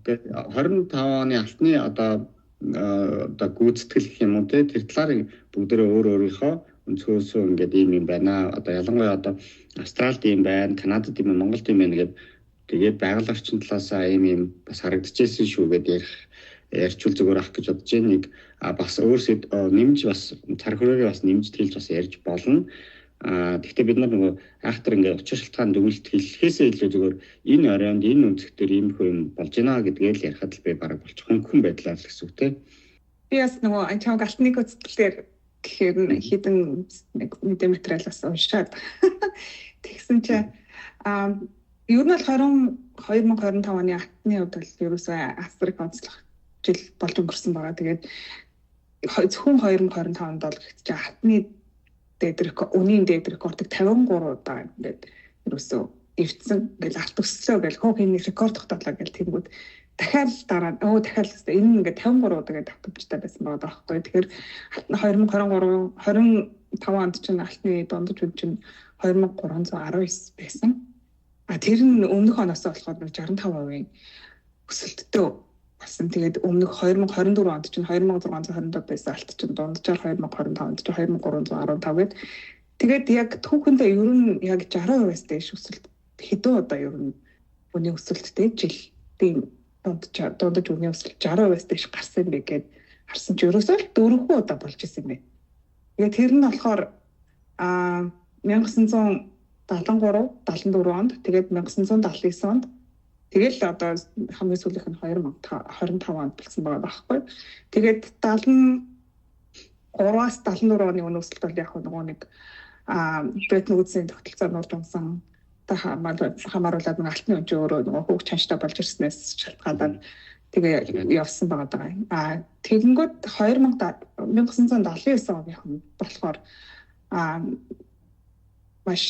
25 оны алтны одоо гүйцэтгэл гэх юм уу те тэр талаар бүгдээрээ өөрийнхөө өнцгөөсөө ингээд ийм байна. Одоо ялангуяа одоо Австралид ийм байна, Канадад ийм, Монголд ийм байна гэдэг тэгээд байгаль орчин талаасаа ийм бас харагдчихсэн шүү гэдэг ярьчул зүгээр ах гэж бодож байна. Нэг бас өөрсөд нэмж бас цар хөрөөрөө бас нэмж хэлж бас ярьж болно. Гэхдээ бид нар нөгөө айхтар ингээд учир шалтгаан дүгнэлт хэлэхээсээ илүү зүгээр энэ оройнд энэ үнцгтэр ийм юм болж байна гэдгээ л ярихад л би бараг болчих хөнгөн байдлаар л гэсэн үг тийм. Би бас нөгөө антиог алтны гүйцэтгэлээр гэхээр хідэн мэдээ материалаас уншаад тэгсэн чинь ер нь бол 2025 оны алтны хувьд бол ерөөсөө Африк онцлог жил болж өнгөрсөн байгаа. Тэгээд зөвхөн 2025 онд бол гэхдээ алтны үнийн дээд рекордыг 53 удаа ингээд ерөөсөө эвдсэн. Ингээл алт өслөө гэл хөөхийн рекорд тогтоолоо гэл тэнгүүд дахиад дараа дахиад энэ ингээд 53 удаа гэдэг давтамжтай байсан байгаа байхгүй. Тэгэхээр 2025 онд чинь алтны дундаж үн чинь 2319 байсан. Тэр нь өмнөх оноос болохоор 65% өсөлттэй болсон. Тэгээд өмнөх 2024 онд чинь 2622 байсан алт чинь дунджаар 2025 онд чинь 2315 гээд тэгээд яг түүхэндээ ер нь яг 60%-аас дээш өсөлт хэдэн удаа ер нь үний өсөлттэй жилийн дундаж үний өсөлт 60%-аас дээш гарсан бэ гээд харсан чинь ерөөсөө 4 удаа болж исэн юм байна. Тэгээд тэр нь болохоор 1973 74 онд тэгээд 1979 онд тэгэл одоо хамгийн сүүлийнх нь 2025 онд болсон байгаа байхгүй. Тэгээд 73-аас 74 оны өнөөсөлт бол яг нөгөө нэг Бреттон Вудсийн тогтолцоонууд унсан хамааруулаад нэг алтны өнчөө өөрөө нөгөө хөвг чанчтай болж ирснээс шалтгаалаад тэгээ явсан байгаа. Тэгэнгүүт 1979 оных болохоор маш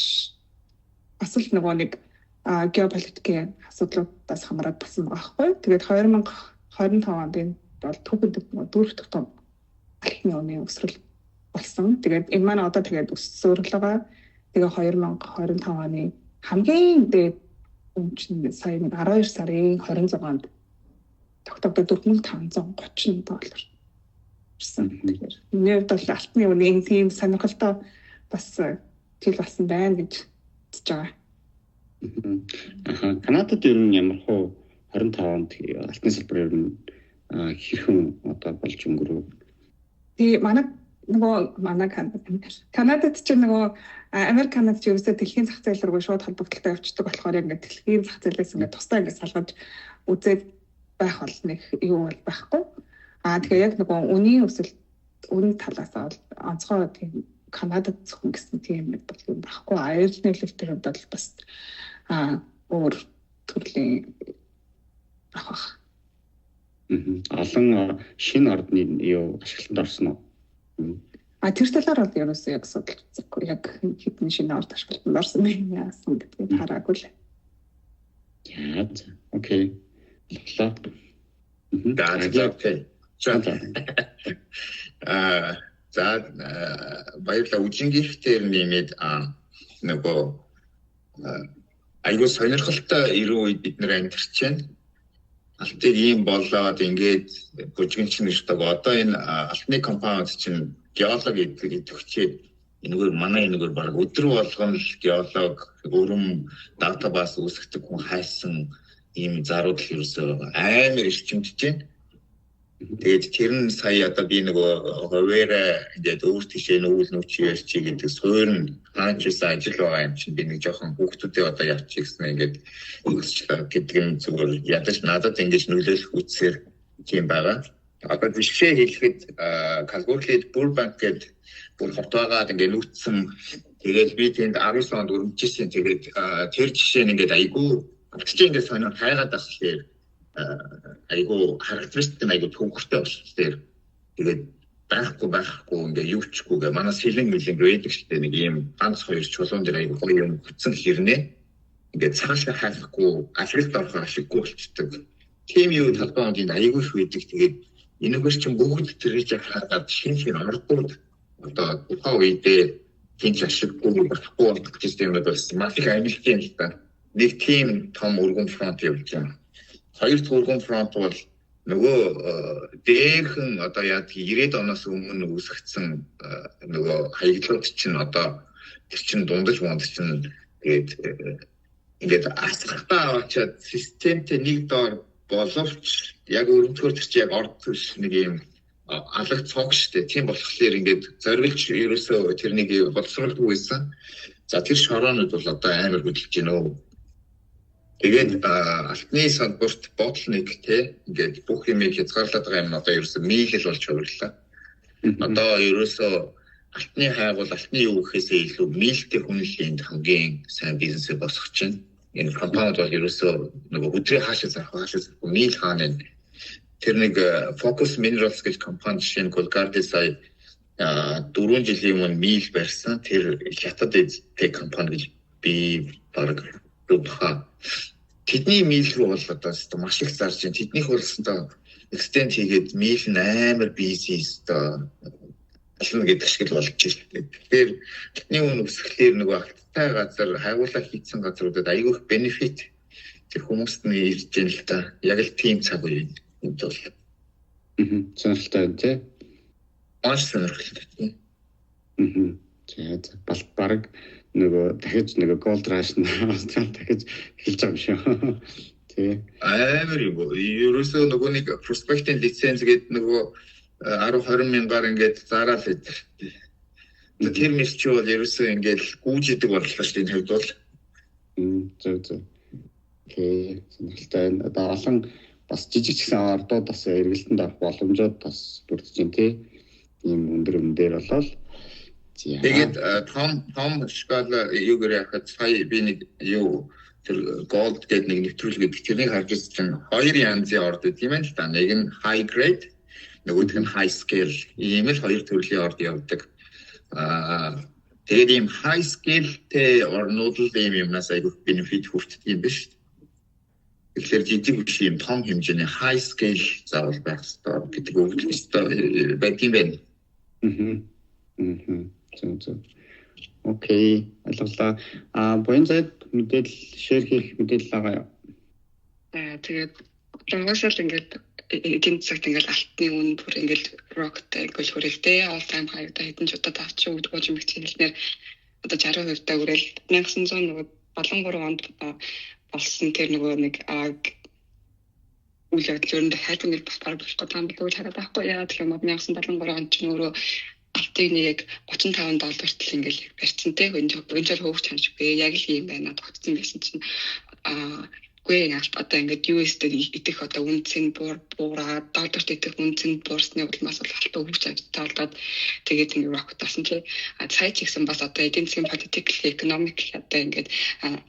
асал нөгөө нэг геополитикийн асуудлуудаас хамаарат болсон байгаа байхгүй. Тэгээд 2025 онд энэ бол түүхэнд дүүрэх том алтны үнийн өсрөл болсон. Тэгээд энэ маань одоо тэгээд өссөөрөл байгаа. Тэгээ 2025 оны хамгийн дээд үн чинь сая $12 сарын 26-нд тогтоогдод $4530 ирсэн. Тэгэхээр нэрд бол алтны үнийн тийм сонирхолтой бас тэл болсон байна гэж бодож байгаа. Канадад ер нь ямар хөө 25 онд алтны салбар ер нь хэрхэн одоо болж өнгөрөв? Тэгээ манай Канадад ч нөгөө Америк Канадад ч ерөөсөө дэлхийн зах зээл рүү шууд холбогдолтой явцдаг болохоор яг ингээд дэлхийн зах зээлээс ингээд тусдаа ингээд салгаж үзээд байх бол нэг юу бол байхгүй. Тэгээ яг нөгөө үнийн өсөлт үнэ талаас бол онцгой тийм Канадад зөвхөн гэсэн тийм юм байхгүй. Аялал нийлүүлэлтийн хувьд бол бас өөр төрлийн авах. Олон шинэ ордны юу ашиглалтанд орсон уу? Тэр талаар бол ерөөсөө яг судалж үзэхгүй. Яг хэдэн шинэ орд ашиглалтанд орсон бэ яасан гэдгийг хараагүй л. Яа. Окей. Баярлалаа. Үжингийнхтэй нэмээд нөгөө айгуу сонирхолтой ирүү үед бид нэр амьдарч байна. Алтыг ийм болоод ингээд бүжгэнч нэрдэг. Одоо энэ алтны компаунд чинь геолог идэвхжээд энэгээр баг өдөр болгоно л геолог өрөм датабас үүсгдэг хүн хайсан ийм зарууд л ерөөсөө амар эрчимдэж байна. Тэгээд тэр нь сая одоо би нөгөө хуваараа ингээд өөр тишээ нүүл нүчи ярьчи гэдэг суурь хаанчсан ажил байгаа юм чинь би нэг жоохон хүүхдүүдээ одоо явчих гэсэн ингээд өгсчлээ гэдэг юм зүгээр ядаж надад ингэж нөлөөлөх үсээр тийм байгаа. Одоо жишээ хэлэхэд Калгурлид Бурбанк гэдэг бүр хотоагаад ингээд нүүцсэн тэгээд би тэнд 19 онд өргөжсэн тэгээд тэр жишээ нь ингээд айгүй чи ингээд сонир хайгаад баслаа айгу характеристик айгу төвхөртэй болчихсон. Тэгээд байхгүй ингээ юу чгүйгээ манай сэлэн мэлэн байдаг штэ нэг юм ганц хоёр чулуун дээр айгу юм хүчсэн хэрнээ ингээ цаашаа хайхгүй ашиглалт орохоор ашиггүй болчихдог. Тийм юу талбайд айгу их байдаг. Тэгээд энэгээр чинь бүгд тэрийг хараад шинэ ордууд одоо тухайн үедээ хинч ашиггүй болохгүй болдог системүүд байсан. Маш их амжилттай юм л та. Нэг тийм том өргөн фронт явж байгаа. хоёр түргэн фронт бол нөгөө дээрхэн одоо яг 90-ад оноос өмнө үүсгдсэн нөгөө хаягдлууд чинь одоо тэр чинь дундаж монд чинь ингээд асахтаа аваачаад системтэй нэг доор боловч яг өрөмтгөр тэр чинь яг орд төш нэг юм алга цог штэ. Тийм болохоор ингээд зориулж ерөөсөө тэрнийг боловсруулдаг байсан. За тэр шороонууд бол одоо амар хөдөлж байна. Тэгээд алтны салбарт ботлник те ингээд бүх юмыг хязгаарлаад байгаа юм одоо ерөөсөө нийлэл болж хувирлаа. Одоо ерөөсөө алтны хайгуул алтны юу гэхээсээ илүү нийлтэй хүнлэлийн хамгийн сайн бизнесээ босгож байна. Энэ компанид бол ерөөсөө нөгөө өдрийн хаашаа зарах нийл хаана тэр нэг Focus Minerals гэж компани жишээ нь Goldguard сая 4 жилийн өмнө мил барьсан. Тэр хятад эдтэй компани гэж би баг рубха. Тэдний мил рүү бол одоо маш их зарж байна. Тэднийх бол одоо extend хийгээд мил амар бизнес одоо ална гэдэг шиг болж байна. Тэгэхээр тэдний үн өсгөхлөөр нөгөө акттай газар хайгуулаа хийцэн газруудад айгүйх бенефит тэр хүмүүст нь ирж байна л та. Яг л тийм цаг үе юм бол. Сонирхолтой байна тий. Маш сонирхолтой. За баг нөгөө дахиж нөгөө gold rush дахиж эхэлж байгаа юм шүү. Тий. Амар юм. Ерөөсөө нөгөө нэг prospecting лиценз гэдэг нөгөө 10-20 мянгаар ингээд зараад байдаг. Тэр мэрч бол ерөөсөө ингээд гүйжидэг боллоо шүү дээ энэ хувьд бол. Зөв. Окей. Сонирхолтой байна. Одоо олон бас жижиг чигсэн ордууд бас эргэлтэнд авах боломжууд бас бүрдэж байна тий. Ийм өндөр дээр болол. Тэгээд том шкала юугаар яхад сая би нэг юу тэр gold гэдэг нэг нэвтрүүлэг гэдэг тэрнийг харж ирсэн чинь хоёр янзын орд гэдэг юм байна л да. Нэг нь high grade, нөгөөх нь high scale. Ийм л хоёр төрлийн орд явдаг. Тэгээд ийм high scale-тэй орнууд л ийм юмнаас айгүй benefit хүртдэг юм биш. Тэгэхээр жижиг биш юм том хэмжээний high scale заавал байх ёстой гэдэг үг байдаг юм байна. Зөв. Окей. Ойлголоо. Буянзад мэдээлэл шеэр хийх мэдээлэл байгаа юу? Тэгээд угаасаа ингээд эдийн засагт ингээд алтны үн бүр ингээд rockтай гол хүрээлтэй all time high та хэдэн ч удаа тавч өгдөг болж юм хэлснээр одоо 60% та үрэл 1900 нөгөө 73 онд болсон тэр нөгөө нэг үйл явдал өрөндө хайртай нэг бас баг болох гэдэг юм билүү хараад байхгүй яа тэгэхээр 1973 онд ч нөрөө алтыг нэг $35 хүртэл ингээл барьсан те өнжөр хөөгч ханчгүй яг л юм байна тогтсон байсан чинь үгүй одоо ингээд US-д идэх одоо үнцэн буураад долларт идэх үнцэн буурсны улмаас бол алт өгч авчаалаад тэгээд ингээд rock тасан чи цай ч гэсэн бас одоо эдийн засгийн political economic одоо ингээд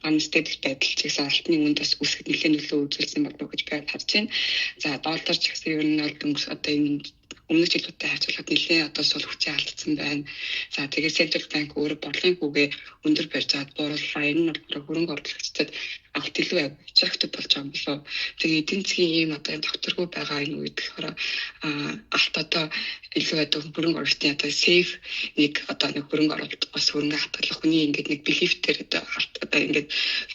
unstable байдал ч гэсэн алтны үнд бас үсгэд нэлээд нөлөө үзүүлсэн болов гэж би харж байна. За доллар ч гэсэн ер нь бол дөнгөс одоо энэ өмнөх жилүүтэй харьцуулахад нэлээд одоо сул хүчээ алдсан байна. За тэгээд Central Bank өөрөө борлогын хүүгээ өндөр барьжаад буурууллаа. Энэ нь бол хөрөнгө оруулагчдад алт илүү attractive болж байгаа юм болоо. Тэгээд эдийн засгийн ийм одоо докторгүй байгаа энэ үед болохоор алт одоо илүү одоо хөрөнгө оруулалтын одоо safe нэг одоо нэг хөрөнгө оруулалт бас хөрөнгө хатгалах хүний ингээд нэг belief дээр одоо алт одоо ингээд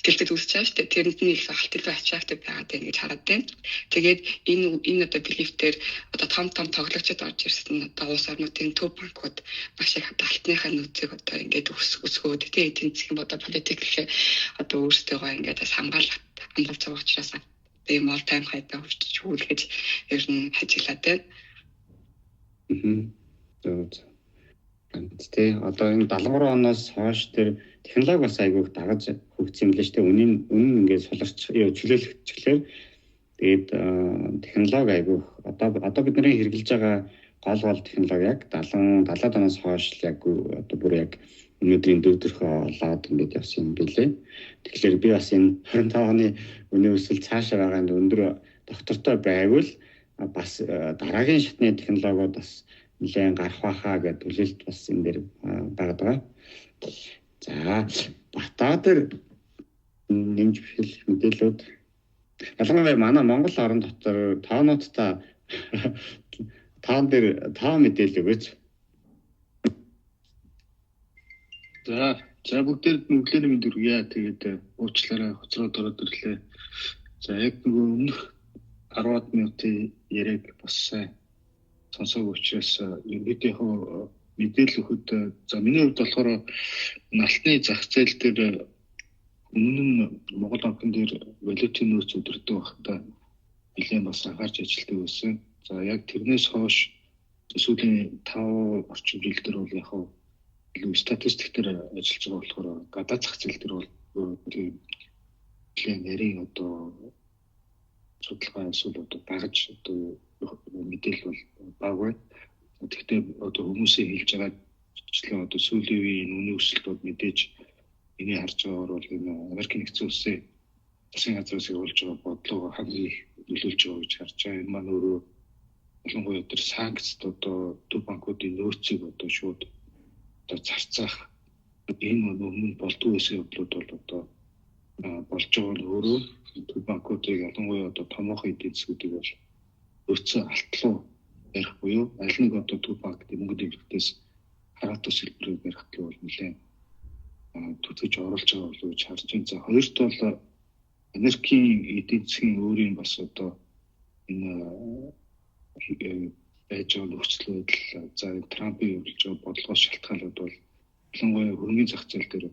ихтэй үүсэж байгаа шүү дээ. Тэрэнд нь илүү алт илүү attractive байгаад ингэж хараад байна. Тэгээд энэ одоо belief дээр одоо том тоглогчид орж ирсэн одоо улс орнуудын төв банкуд маш их алтныхаа нөөцийг одоо ингээд өсгөөд тэ эдийн засгийн одоо политик одоо өөрсдөө ингээд хамгаалж байгаа учраас би all time high-тай хүрч хүлээж ер нь хажиглаад байна. Тэ одоо энэ 73 оноос хойш тэр технологи бас айгүйх дагаж хөгжсөн юм лээ шүү дээ. Үнэн ингээд суларч чөлөөлөгчлөөр тэгээд технологи айгүйх одоо бидний хэрэгжилж байгаа гол технологи яг 70-70 оноос хойш яг одоо бүр яг өнөөдрийн дөрөвдөрхөө олоод ингээд явсан юм билээ. Тэгэхээр би бас энэ 25 оны үнийн өсөлт цаашаа байгаа өндөр доктортой байвал бас дараагийн шатны технологиуд бас нэлээд гарах байхаа гэдэг төлөлт бас энэ дээр байгаа. За Батбаатар нэмж бишэл мэдээлүүд ялангуяа манай Монгол орн дотор тоонуудтай таан дээр таа мэдээлэл өгөөч. За бүгдээр нүглээр мэд үргье. Тэгээд уучлаарай хоцроод ороод ирлээ. За яг нөгөө өмнөх 10 минутын яриаг бас сайн сонсоог учраас ерөнхийдөө мэдээлэл өгөхөд за миний хувьд болохоор алтны зах зээл дээр өмнө нь Монгол банкн дээр валютын нөөц өдөртөө байхдаа нэлээд бас анхаарч ажилладаг байсан. За яг тэрнээс хойш сүүлийн 5 орчим жил дээр бол яг илүү статистик дээр ажиллаж байгаа болохоор гадаад зах зээл дээр бол тийм нэрийн одоо судалгаа эсвэл одоо багаж одоо мэдээлэл бол бага байна. Тэгэхдээ одоо хүмүүсийн хэлж байгаа жишээ одоо сүүлийн үеийн үнийн өсөлтөд мэдээж энийг харж байгаагаар бол энэ Америкийн нэгдсэн улсын засгийн газраас явуулж байгаа бодлого хамгийн их нөлөөлж байгаа гэж харж байгаа. Энэ маань өөрөө ялангуяа тэр санкцд одоо төв банкуудын нөөцийг одоо шууд одоо зарцаах энэ өмнө болдгоо байсан явдлууд бол одоо болж байгаа нь өөрөө төв банкуудыг ялангуяа одоо томоохон эдийн засгуудыг бол өөрсдөө алтлуу ярих буюу аль нэг одоо төв банк мөнгөд эвлэхээс хараатус хэлбэрээр барихтлуу бол нэлээд төдөж оруулж байгаа болов уу гэж харж байна. За хоёрт бол Америкийн эдийн засгийн өөрийн бас одоо энэ байж байгаа нөхцөл байдал за Трампын явуулж байгаа бодлогоос шалтгаалаад бол ялангуяа хөрөнгөний зах зээл дээр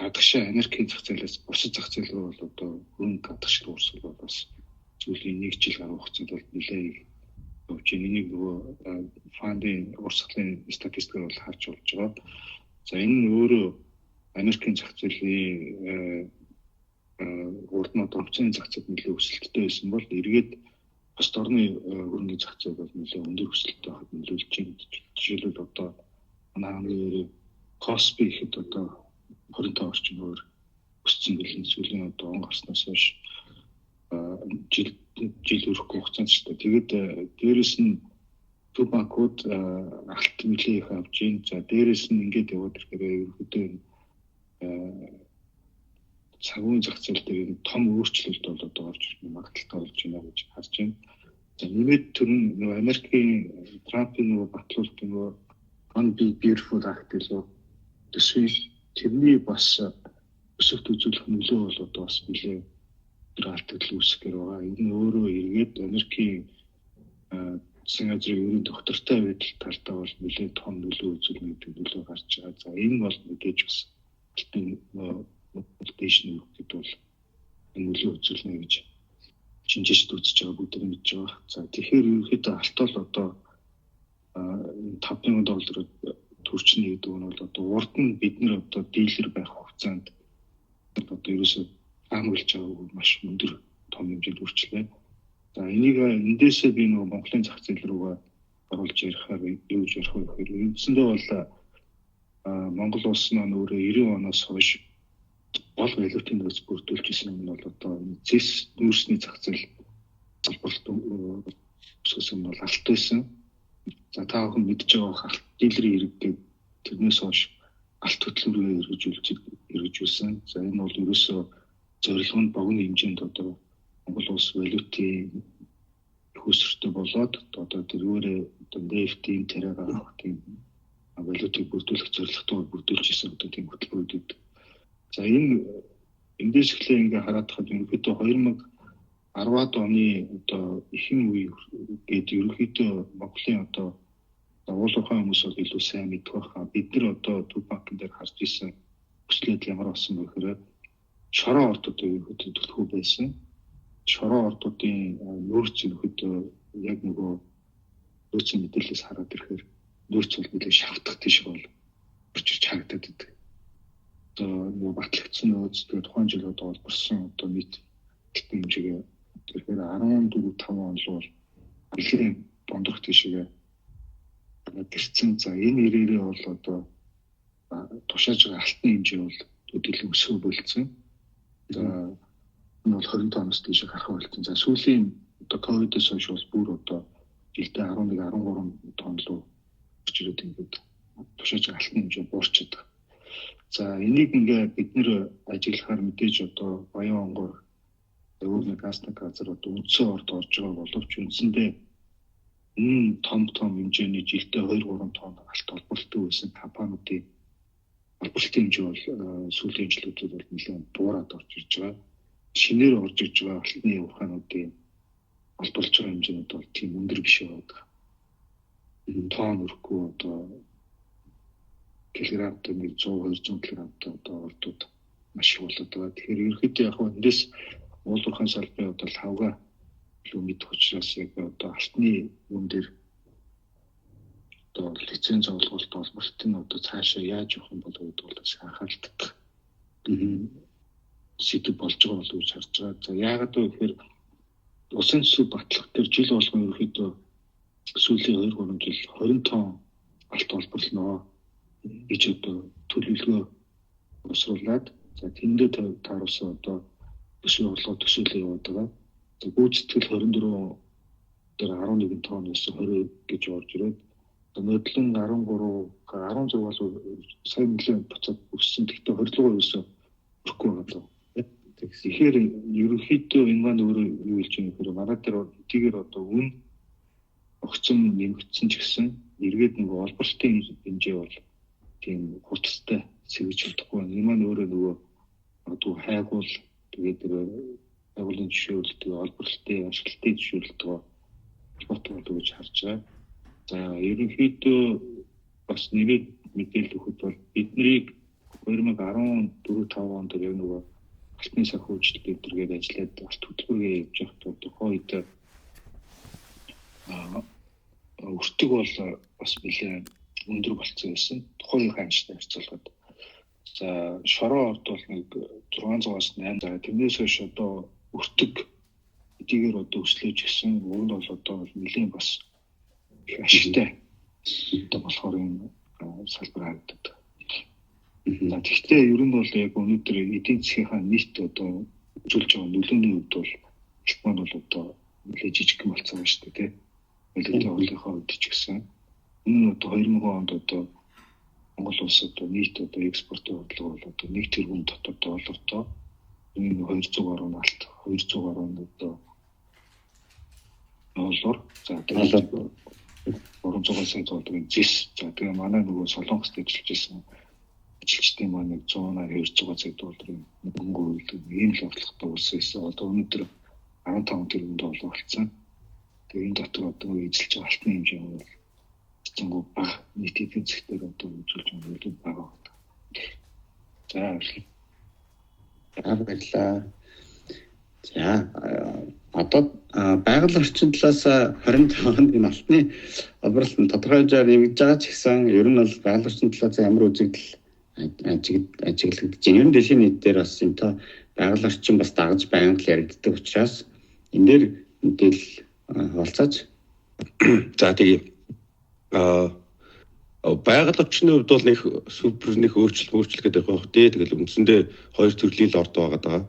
гадагшаа Америкийн зах зээлээс бусад зах зээл рүү бол одоо хөрөнгө гадагш руу урсгал бол бас сүүлийн 1 жил гаруй хугацаанд бол нэлээд явж байна. Энийг нөгөө фандын урсгалын статистикээр бол харж болж байгаа. За энэ нь өөрөө Америкийн зах зээлийн урд нь онгоцны зах зээл нэлээд өсөлттэй байсан бол эргээд бус орны хөрөнгөний зах зээл бол нэлээд өндөр өсөлттэй байхад нөлөөлж байна. Жишээлбэл одоо манай хамгийн Косби ихэд одоо 25 орчим өөр өссөн гэлэн сүүлийн одоо он гарснаас хойш жил өрөхгүй хугацаанд ч тэгээд дээрэс нь төв банкуд алт нэлээд их авж ийн. За дээрэс нь ингээд яваад ирэхээр ерөнхийдөө цагуун зах зээл дээр том өөрчлөлт бол одоо орж ирэх магадaltaй болж байна гэж харж байна. За нэмээд тэр нь нөгөө Америкийн Трампын нөгөө батлуулт нөгөө One Big Beautiful Act илүү төсвийн тэрний бас өсөлт үзүүлэх нөлөө бол одоо бас нэлээд тэр алдагдал үүсгэр байгаа. Энэ нь өөрөө эргээд Америкийн засгийн газрын ерөн доктортой байдал талдаа бол нэлээд том нөлөө үзүүлнэ гэдэг нөлөө гарч байгаа. За энэ бол мэдээж бас мотивашн гэдэг бол нөлөө үзүүлнэ гэж шинжээчд үзэж байгаа бүгд мэдж байгаа. За тэгэхээр ерөнхийдөө алт бол одоо $5,000 төрчнө гэдэг нь бол одоо урд нь бид нэр одоо дилер байх хугацаанд одоо ерөөсөө амгалж байгаа маш өндөр том хэмжээнд хүрчлээ. За энийг эндээсээ би нөгөө Монголын зах зээл рүүгээ оруулж ярихаар юу гэж ярих вэ гэхээр үндсэндээ бол Монгол улс маань өөрөө 90 оноос хойш гол валютын нөөц бүрдүүлж ирсэн юм бол одоо зэс нүүрсний зах зээл залбиралт өсгсөн бол алт байсан. За та бүхэн мэдж байгаа алт дилерийн хэрэггээд тэрнээс хойш алт хөтөлбөрөөр хэрэгжүүлсэн. За энэ бол ерөөсөө зорилго нь богино хэмжээнд одоо Монгол улс валютын хөөсөртөө болоод одоо тэрүүрээ одоо нефтийн тэрэг авах тийм валютыг бүрдүүлэх зорилготой бүрдүүлж ирсэн одоо тийм хөтөлбөрүүд. За энэ эндээс эхлээ ингээ хараад хад ерөнхийдөө 2010-ад оны одоо ихэнх үе гээд ерөнхийдөө Монголын одоо уул уурхай хүмүүс бол илүү сайн мэдэх байхаа. Бид нар одоо төв банкн дээр харж ирсэн өслөд ямар болсон бэ гэхээр шороо ордууд ерөнхийдөө төлхөө байсан. Шороо ордуудын нөөц ерөнхийдөө яг нөгөө нөөцийн мэдээлэлээс хараад ирэхээр нөөц бол нэлээд шавтах тийш бол орж ирж харагдаад байдаг. Одоо нөгөө батлагдсан нөөц тэгээд тухайн жил одоо олборсон одоо нийт хэмжээгээ тэгэхээр 14-5 он л бол дэлхийн дондорх тийшээ гэрцэн. За энэ ирээрээ бол одоо тушааж байгаа алтны хэмжээ бол төдийлөн өсөв болцсон. За энэ бол 20 тонноос тийш гарах болцсон. За сүүлийн одоо ковидос хойш бол бүр одоо жилдээ 11-13 тонн руу орж ирээд ингээд тушааж байгаа алтны хэмжээ буурчаад байна. За энийг ингээ бид нэр ажиглахаар мэдээж одоо баян онгор өөрийн гасны газар одоо үндсэн орд орж байгаа боловч үндсэндээ энэ том хэмжээний жилдээ 2-3 тонн алт олборлттой байсан компаниудын олборлтын хэмжээ бол сүүлийн жилүүдэд бол нэлээд буураад орж ирж байгаа. шинээр орж иж байгаа алтны ухаануудын олборлж байгаа хэмжээнд бол тийм өндөр биш байдаг. Тоон өрөхгүй одоо килограммтай 100-200 кг-тай одоо ордууд маш их болоод байгаа. Тэгэхээр ерөнхийдөө яг эндээс уул уурхайн салбарын одоо хавга илүү мэдэх учраас яг одоо алтны үн дээр одоо лиценз олголт олборт нь одоо цаашаа яаж явах юм болов гэдэг бол бас анхаарал татах сэдв болж байгаа болов уу гэж харж байгаа. За яагаад вэ гэхээр усан төсөв батлах дээр жил болгон ерөөхдөө сүүлийн 2-3 жил 20 тонн алт олборлоноо гэж одоо төлөвлөгөө босруулад за тэндээ тааруулсан одоо төсвийн орлого төсөөлөө яваад байгаа. За гүйцэтгэл 24 дээр 11 тонноос 20 гэж орж ирээд нөтлөн 16 бол сая нэлээд буцаад өссөн. Гэхдээ 20% өрөхгүй байгаа. Тэгэхээр ерөнхийдөө энэ маань өөрөө юу хэлж байгаа нөхөр манай дээр эдгээр одоо үн огцом нэмэгдсэн ч гэсэн эргээд нөгөө олборлтын хэмжээ бол тийм хурцтай сэргийж чадахгүй. Энэ маань өөрөө нөгөө одоо хайгуул тэгээд хайгуулын жишээлбэл олборлтын ашиглалтын жишээлбэл холбоотой болов уу гэж харж байгаа. За ерөнхийдөө бас нэмээд мэдээлэл өгөхөд бол биднийг 2014-5 онд яг нөгөө алтны санхүүжилт гэдэргээд ажиллаад алт хөтөлбөргээ явж байхад тухайн үед өртөг бол бас нэлээд өндөр болцсон байсан. Тухайн хаанчтай харьцуулахад за шороо орд бол нэг 600-аас 800. Тэрнээс хойш одоо өртөг эдгээр одоо өслөж гисэн уг нь бол одоо нэлээд бас их ашигтай одоо болохоор энэ салбар харагддаг. Гэхдээ ер нь бол яг өнөөдөр эдийн засгийн нийт одоо үзүүлж байгаа нөлөөний хувьд бол Японд бол одоо нэлээд жижиг болцсон байна шүү дээ. Нөлөөний орлогынхаа хувьд ч гэсэн энэ одоо 2000 онд одоо Монгол улс одоо нийт одоо экспортын бодлого бол одоо 1 тэрбум дотор доллартай энэ 200 гаруй алт 200 гаруй одоо доллар за тэгээд 300 сая долларын зис за тэгээ манай нөгөө Солонгост ажиллаж байсан ажилчдын маань 100-200 сая долларын мөнгө үйлдэл ийм л орлоготой улс байсан. Одоо өнөөдөр 15 тэрбум доллар болсон. Тэгээ энэ дотор одоо эзэлж байгаа алтны хэмжээ бол цэнгүү баг нийт эдийн засгаар одоо үзүүлж байгаа нөлөө бага байна. За баярлалаа. За одоо байгаль орчин талаас 25 онд энэ алтны олборлолт нь тодорхой хэмжээр нэмэгдэж байгаа ч гэсэн ер нь бол байгаль орчин талаас ямар үзэгдэл ажиглагдаж байна. Ер нь дэлхийн нийт дээр бас энэтэй байгаль орчин бас дагаж байнга л яригддаг учраас энэ дээр мэдээлэл хуваалцаач. За тэгээ байгаль орчны хувьд бол нэг супер нэг өөрчлөлт гэдэг байх тий. Тэгэл үндсэндээ хоёр төрлийн л орд байгаа.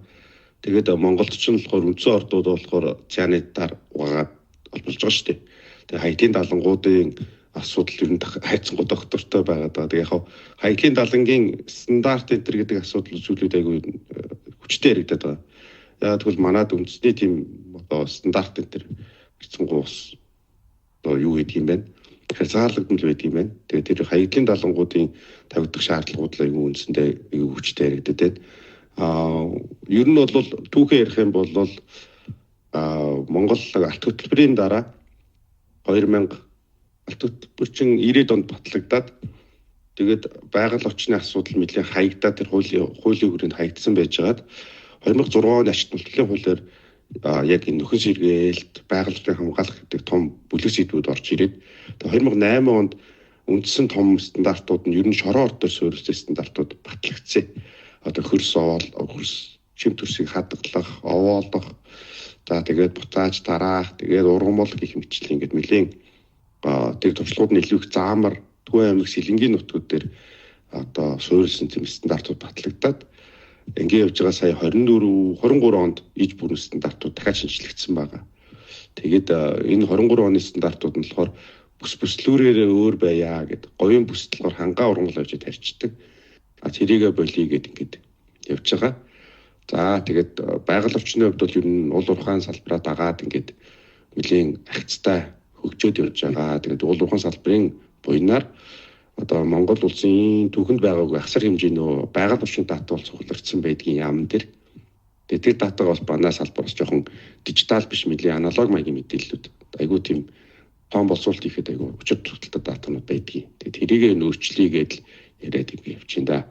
Тэгээд Монголд ч нь болохоор үндсэн ордууд болохоор цянитаар угаагаад олболж байгаа шүү дээ. Тэгээ хаягдлын далангуудын асуудал ер нь хайцсангууд доктортой байгаад байгаа. Тэгээ яг хаягдлын далангийн стандарт энэ төр гэдэг асуудал зүйлүүд айгүй хүчтэй яригдаад байгаа. Яг тэгвэл манад үндэсний тийм одоо стандарт энэ төр хайцсангуу ус одоо юу гэдэг юм бэ? Хязгаарлагдмал байдаг юм байна. Тэгээ тэр хаягдлын далангуудын тавигдах шаардлагууд л айгүй үндсэндээ айгүй хүчтэй яригдаад байна. Ер нь бол түүхэн ярих юм бол Монгол алт хөтөлбөрийн дараа 2000 алт хөтөлбөр чинь 90-ад онд батлагдаад тэгээд байгаль орчны асуудал нэлээд хаягдаад тэр хуулийн хүрээнд хаягдсан байжгаад 2006 оны ашигт нутгийн хуулиар яг энэ нөхөн сэргээлт байгаль орчныг хамгаалах гэдэг том бүлэг сэдвүүд орж ирээд тэгээд 2008 онд үндсэн том стандартууд нь ер нь шороо орд төр суурьсан стандартууд батлагдсан. Одоо хөрс чим төрсийг хадгалах, овоолох, за тэгээд буцааж тараах, тэгээд ургамал гэх мэтчил ингээд нэлийн тэр туршлагууд нь илүү их заамар Төвийн аймаг Сэлэнгийн нутгууд дээр одоо суурьсан тийм стандартууд батлагдаад ингээд явж байгаа сая 23 онд иж бүрэн стандартууд дахиад шинжлэгдсэн байгаа. Тэгээд энэ 23 оны стандартууд нь болохоор бүслүүрээрээ өөр байя гэд говийн бүслэлгээр хангаа ургамал авчид тарьчдаг. Тэрийгэ болиё гэд ингээд явж байгаа. За тэгээд байгаль орчны хувьд бол ер нь уул уурхайн салбараа дагаад ингээд нэлийн агцтай хөгжөөд явж байгаа. Тэгээд уул уурхайн салбарын буйнаар одоо Монгол улсын түүхэнд байгаагүй ахсар хэмжээний байгаль орчин даатгал цуглардсан байдгийн яам дээр Тэгээ тэр датагаа бас банаа салбар бас жоохон дижитал биш мэлийн аналог маягийн мэдээллүүд айгүй тийм тоон боловсруулалт хийхэд айгүй өчигдөр туталтай датанууд байдгийг. Тэгээ тэрийг нөөцлөйгээд л яриад ингэ явчихин да.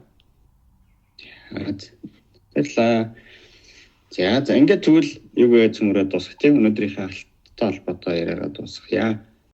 Баярлалаа. За ингээд тэгвэл юу гэж цөмөрөө дуусгах тийм өнөөдрийнхээ алттай холбоотой яриагаа дуусгая.